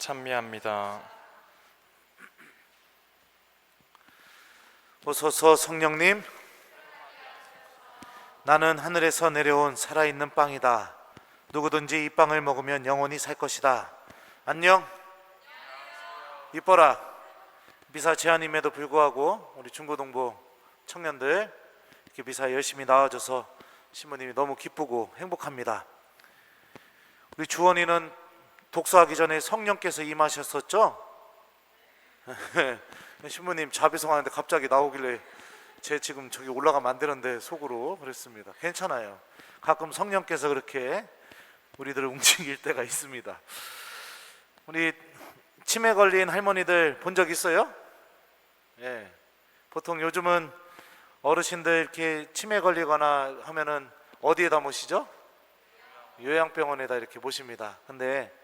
찬미합니다. 오소서 성령님, 나는 하늘에서 내려온 살아있는 빵이다. 누구든지 이 빵을 먹으면 영원히 살 것이다. 안녕. 이뻐라. 미사 제한임에도 불구하고 우리 중고등부 청년들 이렇게 미사에 열심히 나와줘서 신부님이 너무 기쁘고 행복합니다. 우리 주원이는 독서하기 전에 성령께서 임하셨었죠? 신부님 자비성하는데 갑자기 나오길래 제 지금 저기 올라가면 안 되는데 속으로 그랬습니다. 괜찮아요. 가끔 성령께서 그렇게 우리들을 움직일 때가 있습니다. 우리 치매 걸린 할머니들 본 적 있어요? 예. 보통 요즘은 어르신들 이렇게 치매 걸리거나 하면은 어디에다 모시죠? 요양병원에다 이렇게 모십니다. 근데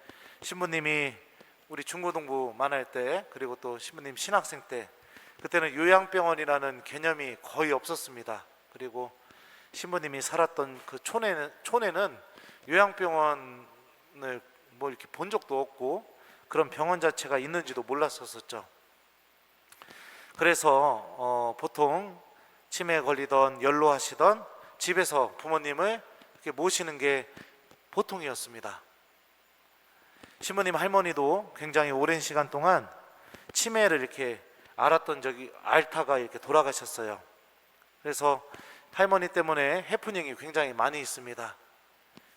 신부님이 우리 중고등부 만날 때, 그리고 또 신부님 신학생 때, 그때는 요양병원이라는 개념이 거의 없었습니다. 그리고 신부님이 살았던 그 촌에는 요양병원을 뭐 이렇게 본 적도 없고 그런 병원 자체가 있는지도 몰랐었죠. 그래서 보통 치매에 걸리던 연로하시던 집에서 부모님을 이렇게 모시는 게 보통이었습니다. 신부님 할머니도 굉장히 오랜 시간 동안 치매를 이렇게 앓다가 이렇게 돌아가셨어요. 그래서 할머니 때문에 해프닝이 굉장히 많이 있습니다.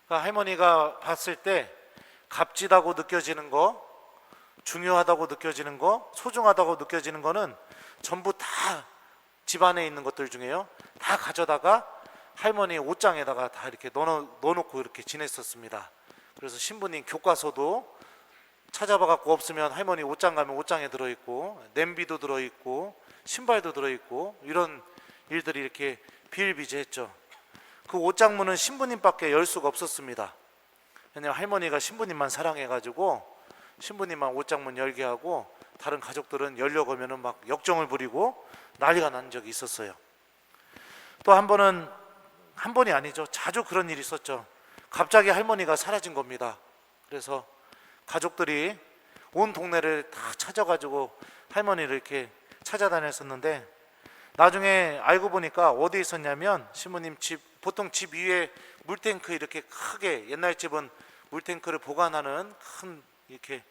그러니까 할머니가 봤을 때 값지다고 느껴지는 거, 중요하다고 느껴지는 거, 소중하다고 느껴지는 거는 전부 다 집안에 있는 것들 중에요, 다 가져다가 할머니 옷장에다가 다 이렇게 넣어놓고 이렇게 지냈었습니다. 그래서 신부님 교과서도 찾아봐 갖고 없으면 할머니 옷장 가면 옷장에 들어있고, 냄비도 들어있고, 신발도 들어있고, 이런 일들이 이렇게 비일비재했죠. 그 옷장 문은 신부님밖에 열 수가 없었습니다. 왜냐하면 할머니가 신부님만 사랑해가지고 신부님만 옷장 문 열게 하고 다른 가족들은 열려고 하면은 막 역정을 부리고 난리가 난 적이 있었어요. 또 한 번이 아니죠. 자주 그런 일이 있었죠. 갑자기 할머니가 사라진 겁니다. 그래서 가족들이 온 동네를 다 찾아가지고 할머니를 이렇게 찾아다녔었는데, 나중에 알고 보니까 어디에 있었냐면 신부님 집, 보통 집 위에 물탱크 이렇게 크게, 옛날 집은 물탱크를 보관하는 큰 이렇게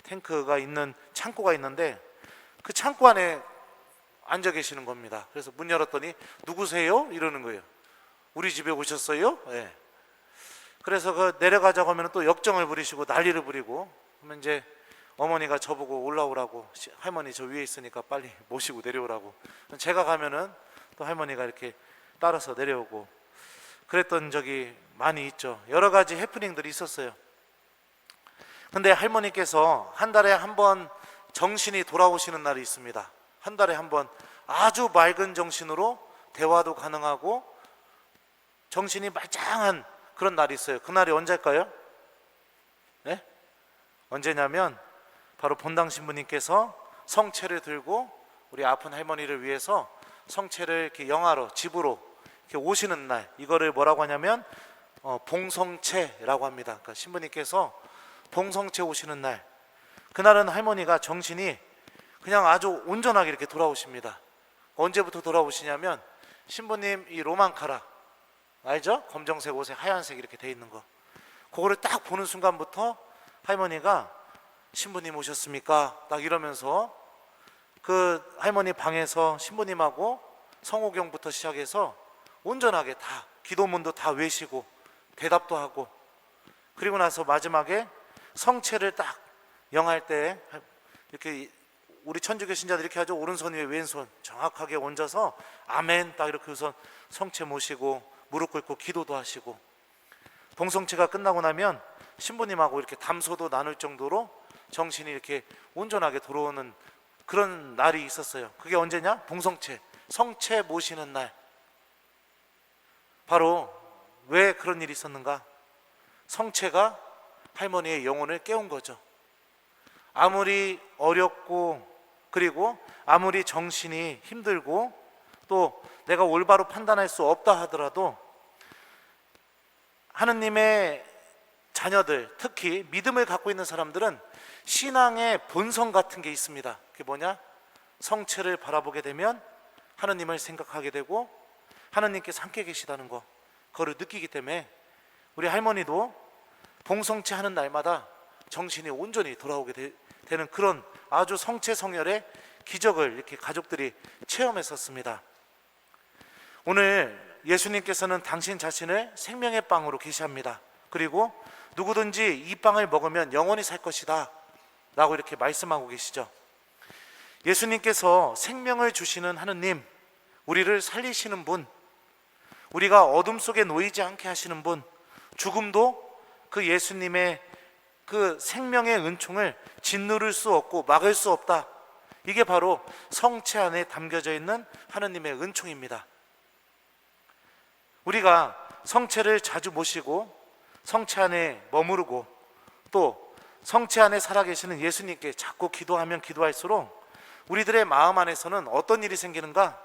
탱크가 있는 창고가 있는데 그 창고 안에 앉아 계시는 겁니다. 그래서 문 열었더니 누구세요? 이러는 거예요. 우리 집에 오셨어요? 네. 그래서 그 내려가자고 하면 또 역정을 부리시고 난리를 부리고, 그러면 이제 어머니가 저보고 올라오라고, 할머니 저 위에 있으니까 빨리 모시고 내려오라고, 제가 가면은 또 할머니가 이렇게 따라서 내려오고 그랬던 적이 많이 있죠. 여러 가지 해프닝들이 있었어요. 근데 할머니께서 한 달에 한 번 정신이 돌아오시는 날이 있습니다. 한 달에 한 번 아주 맑은 정신으로 대화도 가능하고 정신이 말짱한 그런 날이 있어요. 그날이 언제일까요? 네? 언제냐면 바로 본당 신부님께서 성체를 들고 우리 아픈 할머니를 위해서 성체를 이렇게 영하로 집으로 이렇게 오시는 날, 이거를 뭐라고 하냐면 봉성체라고 합니다. 그러니까 신부님께서 봉성체 오시는 날, 그날은 할머니가 정신이 그냥 아주 온전하게 이렇게 돌아오십니다. 언제부터 돌아오시냐면 신부님 이 로망카라 알죠? 검정색 옷에 하얀색 이렇게 돼 있는 거, 그거를 딱 보는 순간부터 할머니가 신부님 오셨습니까? 딱 이러면서 그 할머니 방에서 신부님하고 성호경부터 시작해서 온전하게 다 기도문도 다 외시고 대답도 하고, 그리고 나서 마지막에 성체를 딱 영할 때 이렇게 우리 천주교 신자들 이렇게 하죠. 오른손 위에 왼손 정확하게 얹어서 아멘 딱 이렇게 해서 성체 모시고 무릎 꿇고 기도도 하시고, 봉성체가 끝나고 나면 신부님하고 이렇게 담소도 나눌 정도로 정신이 이렇게 온전하게 돌아오는 그런 날이 있었어요. 그게 언제냐? 봉성체, 성체 모시는 날. 바로 왜 그런 일이 있었는가? 성체가 할머니의 영혼을 깨운 거죠. 아무리 어렵고, 그리고 아무리 정신이 힘들고 또 내가 올바로 판단할 수 없다 하더라도 하느님의 자녀들, 특히 믿음을 갖고 있는 사람들은 신앙의 본성 같은 게 있습니다. 그게 뭐냐? 성체를 바라보게 되면 하느님을 생각하게 되고 하느님께서 함께 계시다는 거, 그거를 느끼기 때문에 우리 할머니도 봉성체 하는 날마다 정신이 온전히 돌아오게 되는 그런 아주 성체성혈의 기적을 이렇게 가족들이 체험했었습니다. 오늘 예수님께서는 당신 자신을 생명의 빵으로 계시합니다. 그리고 누구든지 이 빵을 먹으면 영원히 살 것이다 라고 이렇게 말씀하고 계시죠. 예수님께서 생명을 주시는 하느님, 우리를 살리시는 분, 우리가 어둠 속에 놓이지 않게 하시는 분, 죽음도 그 예수님의 그 생명의 은총을 짓누를 수 없고 막을 수 없다. 이게 바로 성체 안에 담겨져 있는 하느님의 은총입니다. 우리가 성체를 자주 모시고 성체 안에 머무르고 또 성체 안에 살아계시는 예수님께 자꾸 기도하면 기도할수록 우리들의 마음 안에서는 어떤 일이 생기는가?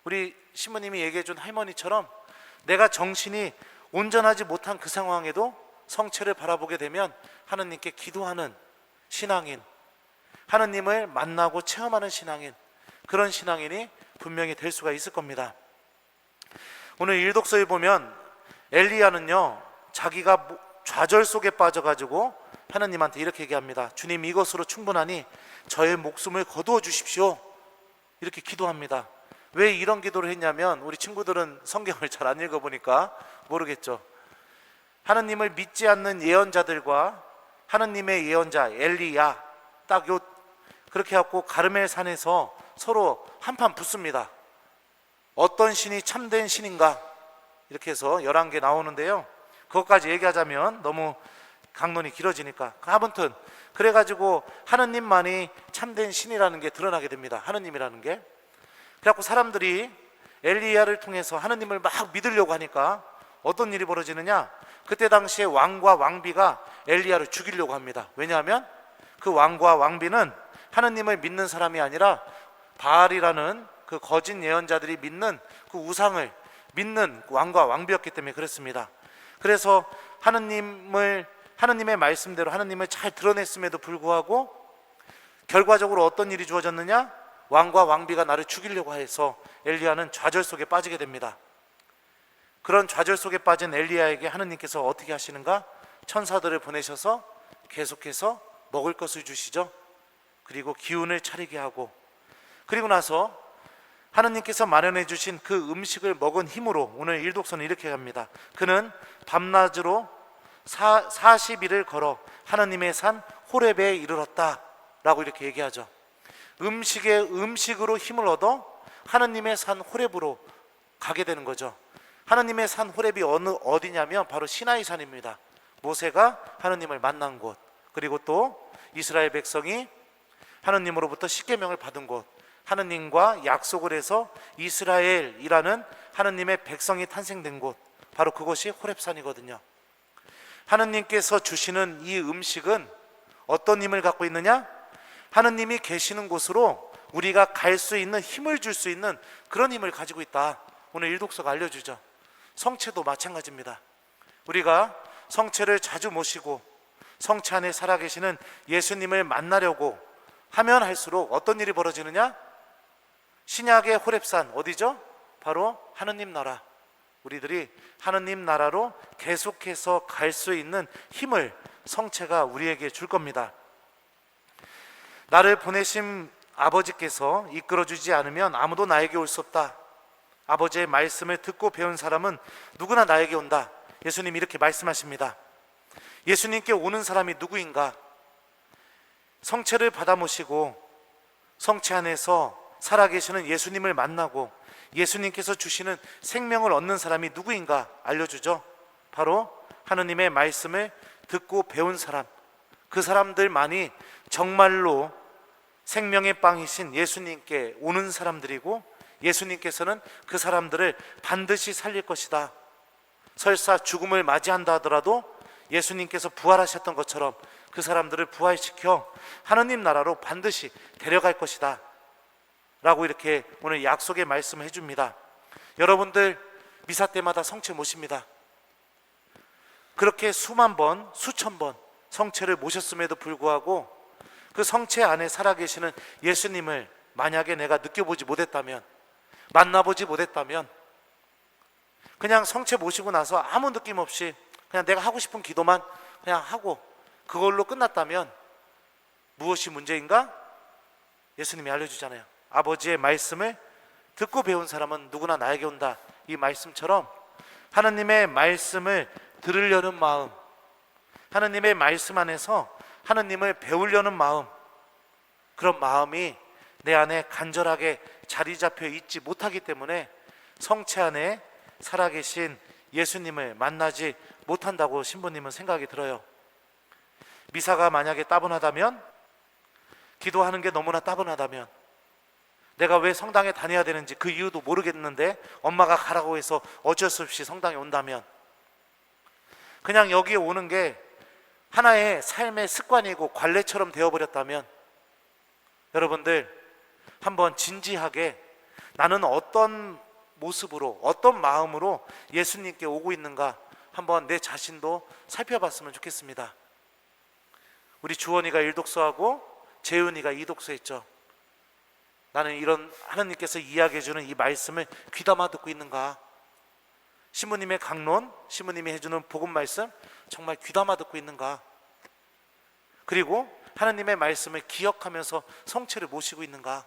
우리 신부님이 얘기해준 할머니처럼 내가 정신이 온전하지 못한 그 상황에도 성체를 바라보게 되면 하느님께 기도하는 신앙인, 하느님을 만나고 체험하는 신앙인, 그런 신앙인이 분명히 될 수가 있을 겁니다. 오늘 일독서에 보면 엘리야는요, 자기가 좌절 속에 빠져가지고 하느님한테 이렇게 얘기합니다. 주님, 이것으로 충분하니 저의 목숨을 거두어 주십시오. 이렇게 기도합니다. 왜 이런 기도를 했냐면, 우리 친구들은 성경을 잘 안 읽어보니까 모르겠죠. 하느님을 믿지 않는 예언자들과 하느님의 예언자 엘리야, 딱 그렇게 해갖고 가르멜 산에서 서로 한판 붙습니다. 어떤 신이 참된 신인가, 이렇게 해서 11개 나오는데요, 그것까지 얘기하자면 너무 강론이 길어지니까 아무튼 그래가지고 하느님만이 참된 신이라는 게 드러나게 됩니다. 하느님이라는 게. 그래갖고 사람들이 엘리야를 통해서 하느님을 막 믿으려고 하니까 어떤 일이 벌어지느냐, 그때 당시에 왕과 왕비가 엘리야를 죽이려고 합니다. 왜냐하면 그 왕과 왕비는 하느님을 믿는 사람이 아니라 바알이라는 그 거짓 예언자들이 믿는 그 우상을 믿는 왕과 왕비였기 때문에 그렇습니다. 그래서 하느님의 말씀대로 하느님을 잘 드러냈음에도 불구하고 결과적으로 어떤 일이 주어졌느냐, 왕과 왕비가 나를 죽이려고 해서 엘리야는 좌절 속에 빠지게 됩니다. 그런 좌절 속에 빠진 엘리야에게 하느님께서 어떻게 하시는가? 천사들을 보내셔서 계속해서 먹을 것을 주시죠. 그리고 기운을 차리게 하고, 그리고 나서 하느님께서 마련해 주신 그 음식을 먹은 힘으로 오늘 일독서는 이렇게 합니다. 그는 밤낮으로 40일을 걸어 하느님의 산 호렙에 이르렀다 라고 이렇게 얘기하죠. 음식으로 힘을 얻어 하느님의 산 호렙으로 가게 되는 거죠. 하느님의 산 호렙이 어디냐면 바로 시나이 산입니다. 모세가 하느님을 만난 곳, 그리고 또 이스라엘 백성이 하느님으로부터 십계명을 받은 곳, 하느님과 약속을 해서 이스라엘이라는 하느님의 백성이 탄생된 곳, 바로 그곳이 호렙산이거든요. 하느님께서 주시는 이 음식은 어떤 힘을 갖고 있느냐? 하느님이 계시는 곳으로 우리가 갈 수 있는 힘을 줄 수 있는 그런 힘을 가지고 있다. 오늘 일독서가 알려주죠. 성체도 마찬가지입니다. 우리가 성체를 자주 모시고 성체 안에 살아계시는 예수님을 만나려고 하면 할수록 어떤 일이 벌어지느냐? 신약의 호렙산 어디죠? 바로 하느님 나라. 우리들이 하느님 나라로 계속해서 갈 수 있는 힘을 성체가 우리에게 줄 겁니다. 나를 보내신 아버지께서 이끌어주지 않으면 아무도 나에게 올 수 없다. 아버지의 말씀을 듣고 배운 사람은 누구나 나에게 온다. 예수님이 이렇게 말씀하십니다. 예수님께 오는 사람이 누구인가? 성체를 받아 모시고 성체 안에서 살아계시는 예수님을 만나고 예수님께서 주시는 생명을 얻는 사람이 누구인가 알려주죠. 바로 하느님의 말씀을 듣고 배운 사람, 그 사람들만이 정말로 생명의 빵이신 예수님께 오는 사람들이고, 예수님께서는 그 사람들을 반드시 살릴 것이다. 설사 죽음을 맞이한다 하더라도 예수님께서 부활하셨던 것처럼 그 사람들을 부활시켜 하느님 나라로 반드시 데려갈 것이다 라고 이렇게 오늘 약속의 말씀을 해줍니다. 여러분들 미사 때마다 성체 모십니다. 그렇게 수만 번, 수천 번 성체를 모셨음에도 불구하고 그 성체 안에 살아계시는 예수님을 만약에 내가 느껴보지 못했다면, 만나보지 못했다면, 그냥 성체 모시고 나서 아무 느낌 없이 그냥 내가 하고 싶은 기도만 그냥 하고 그걸로 끝났다면 무엇이 문제인가? 예수님이 알려주잖아요. 아버지의 말씀을 듣고 배운 사람은 누구나 나에게 온다. 이 말씀처럼 하나님의 말씀을 들으려는 마음, 하나님의 말씀 안에서 하나님을 배우려는 마음, 그런 마음이 내 안에 간절하게 자리 잡혀 있지 못하기 때문에 성체 안에 살아계신 예수님을 만나지 못한다고 신부님은 생각이 들어요. 미사가 만약에 따분하다면, 기도하는 게 너무나 따분하다면, 내가 왜 성당에 다녀야 되는지 그 이유도 모르겠는데 엄마가 가라고 해서 어쩔 수 없이 성당에 온다면, 그냥 여기에 오는 게 하나의 삶의 습관이고 관례처럼 되어버렸다면, 여러분들 한번 진지하게 나는 어떤 모습으로, 어떤 마음으로 예수님께 오고 있는가 한번 내 자신도 살펴봤으면 좋겠습니다. 우리 주원이가 1독서하고 재윤이가 2독서 했죠. 나는 이런 하나님께서 이야기해 주는 이 말씀을 귀담아 듣고 있는가? 신부님의 강론, 신부님이 해주는 복음 말씀 정말 귀담아 듣고 있는가? 그리고 하나님의 말씀을 기억하면서 성체를 모시고 있는가?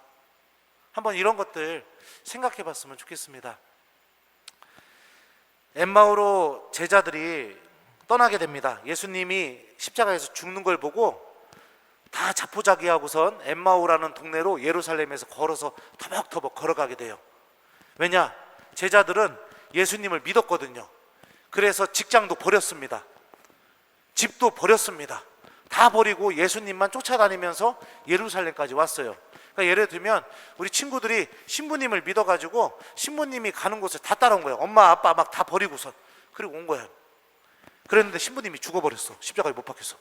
한번 이런 것들 생각해 봤으면 좋겠습니다. 엠마오로 제자들이 떠나게 됩니다. 예수님이 십자가에서 죽는 걸 보고 다 자포자기하고선 엠마오라는 동네로 예루살렘에서 걸어서 터벅터벅 걸어가게 돼요. 왜냐? 제자들은 예수님을 믿었거든요. 그래서 직장도 버렸습니다. 집도 버렸습니다. 다 버리고 예수님만 쫓아다니면서 예루살렘까지 왔어요. 그러니까 예를 들면 우리 친구들이 신부님을 믿어가지고 신부님이 가는 곳에 다 따라온 거예요. 엄마 아빠 막 다 버리고선. 그리고 온 거예요. 그랬는데 신부님이 죽어버렸어. 십자가에 못 박혀서.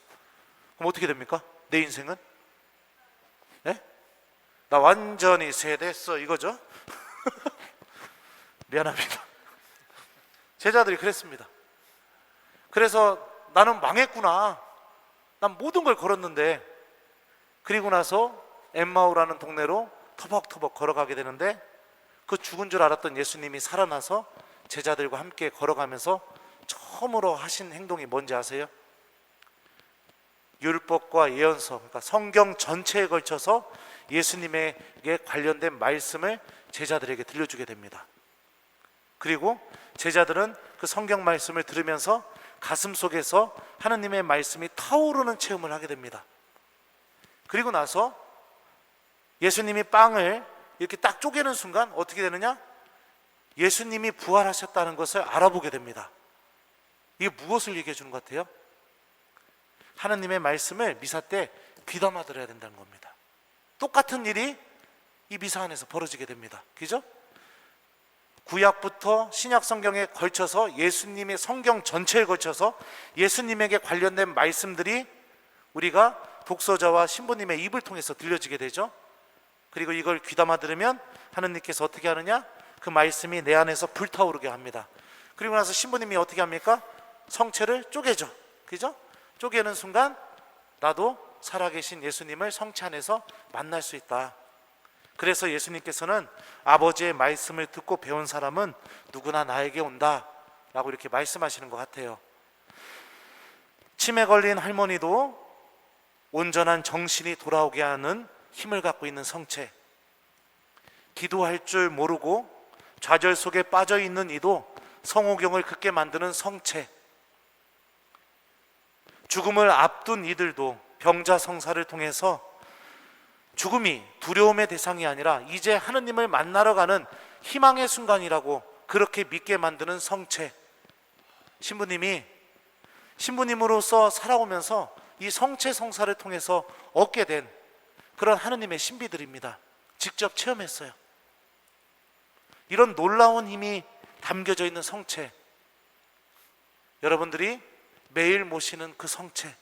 그럼 어떻게 됩니까? 내 인생은? 네? 나 완전히 세됐어 이거죠? 미안합니다. 제자들이 그랬습니다. 그래서 나는 망했구나. 난 모든 걸 걸었는데, 그리고 나서 엠마오라는 동네로 터벅터벅 걸어가게 되는데, 그 죽은 줄 알았던 예수님이 살아나서 제자들과 함께 걸어가면서 처음으로 하신 행동이 뭔지 아세요? 율법과 예언서, 그러니까 성경 전체에 걸쳐서 예수님에게 관련된 말씀을 제자들에게 들려주게 됩니다. 그리고 제자들은 그 성경 말씀을 들으면서 가슴 속에서 하나님의 말씀이 타오르는 체험을 하게 됩니다. 그리고 나서 예수님이 빵을 이렇게 딱 쪼개는 순간 어떻게 되느냐? 예수님이 부활하셨다는 것을 알아보게 됩니다. 이게 무엇을 얘기해 주는 것 같아요? 하나님의 말씀을 미사 때 귀담아 들어야 된다는 겁니다. 똑같은 일이 이 미사 안에서 벌어지게 됩니다. 그죠? 구약부터 신약 성경에 걸쳐서 예수님의 성경 전체에 걸쳐서 예수님에게 관련된 말씀들이 우리가 독서자와 신부님의 입을 통해서 들려지게 되죠. 그리고 이걸 귀담아 들으면 하느님께서 어떻게 하느냐? 그 말씀이 내 안에서 불타오르게 합니다. 그리고 나서 신부님이 어떻게 합니까? 성체를 쪼개죠. 그죠? 쪼개는 순간 나도 살아계신 예수님을 성체 안에서 만날 수 있다. 그래서 예수님께서는 아버지의 말씀을 듣고 배운 사람은 누구나 나에게 온다 라고 이렇게 말씀하시는 것 같아요. 치매 걸린 할머니도 온전한 정신이 돌아오게 하는 힘을 갖고 있는 성체, 기도할 줄 모르고 좌절 속에 빠져 있는 이도 성호경을 긋게 만드는 성체, 죽음을 앞둔 이들도 병자성사를 통해서 죽음이 두려움의 대상이 아니라 이제 하느님을 만나러 가는 희망의 순간이라고 그렇게 믿게 만드는 성체, 신부님이 신부님으로서 살아오면서 이 성체 성사를 통해서 얻게 된 그런 하느님의 신비들입니다. 직접 체험했어요. 이런 놀라운 힘이 담겨져 있는 성체, 여러분들이 매일 모시는 그 성체,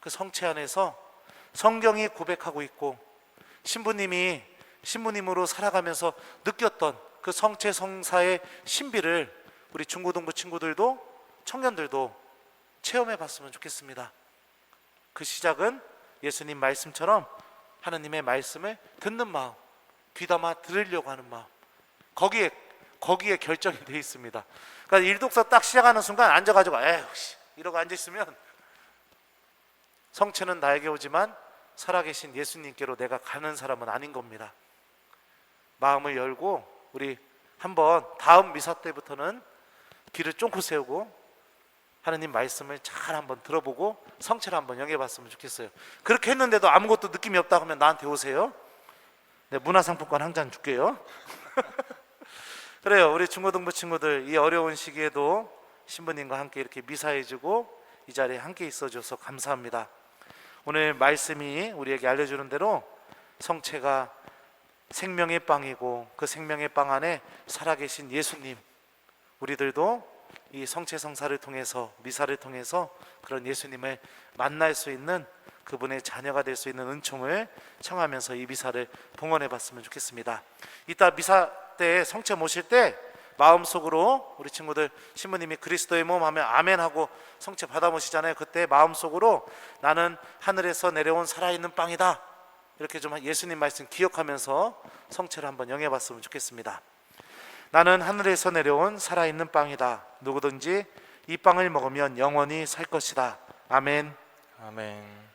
그 성체 안에서 성경이 고백하고 있고 신부님이 신부님으로 살아가면서 느꼈던 그 성체 성사의 신비를 우리 중고등부 친구들도 청년들도 체험해 봤으면 좋겠습니다. 그 시작은 예수님 말씀처럼 하나님의 말씀을 듣는 마음, 귀담아 들으려고 하는 마음, 거기에 결정이 되어 있습니다. 그러니까 일독서 딱 시작하는 순간 앉아가지고 에휴 이러고 앉아있으면 성체는 나에게 오지만 살아계신 예수님께로 내가 가는 사람은 아닌 겁니다. 마음을 열고 우리 한번 다음 미사 때부터는 귀를 쫑긋 세우고 하느님 말씀을 잘 한번 들어보고 성체를 한번 영해봤으면 좋겠어요. 그렇게 했는데도 아무것도 느낌이 없다 하면 나한테 오세요. 네, 문화상품권 한 잔 줄게요. 그래요. 우리 중고등부 친구들 이 어려운 시기에도 신부님과 함께 이렇게 미사해주고 이 자리에 함께 있어줘서 감사합니다. 오늘 말씀이 우리에게 알려주는 대로 성체가 생명의 빵이고 그 생명의 빵 안에 살아계신 예수님, 우리들도 이 성체 성사를 통해서 미사를 통해서 그런 예수님을 만날 수 있는 그분의 자녀가 될 수 있는 은총을 청하면서 이 미사를 봉헌해 봤으면 좋겠습니다. 이따 미사 때 성체 모실 때 마음속으로 우리 친구들 신부님이 그리스도의 몸 하면 아멘 하고 성체 받아 모시잖아요. 그때 마음속으로 나는 하늘에서 내려온 살아있는 빵이다, 이렇게 좀 예수님 말씀 기억하면서 성체를 한번 영해 봤으면 좋겠습니다. 나는 하늘에서 내려온 살아있는 빵이다. 누구든지 이 빵을 먹으면 영원히 살 것이다. 아멘. 아멘.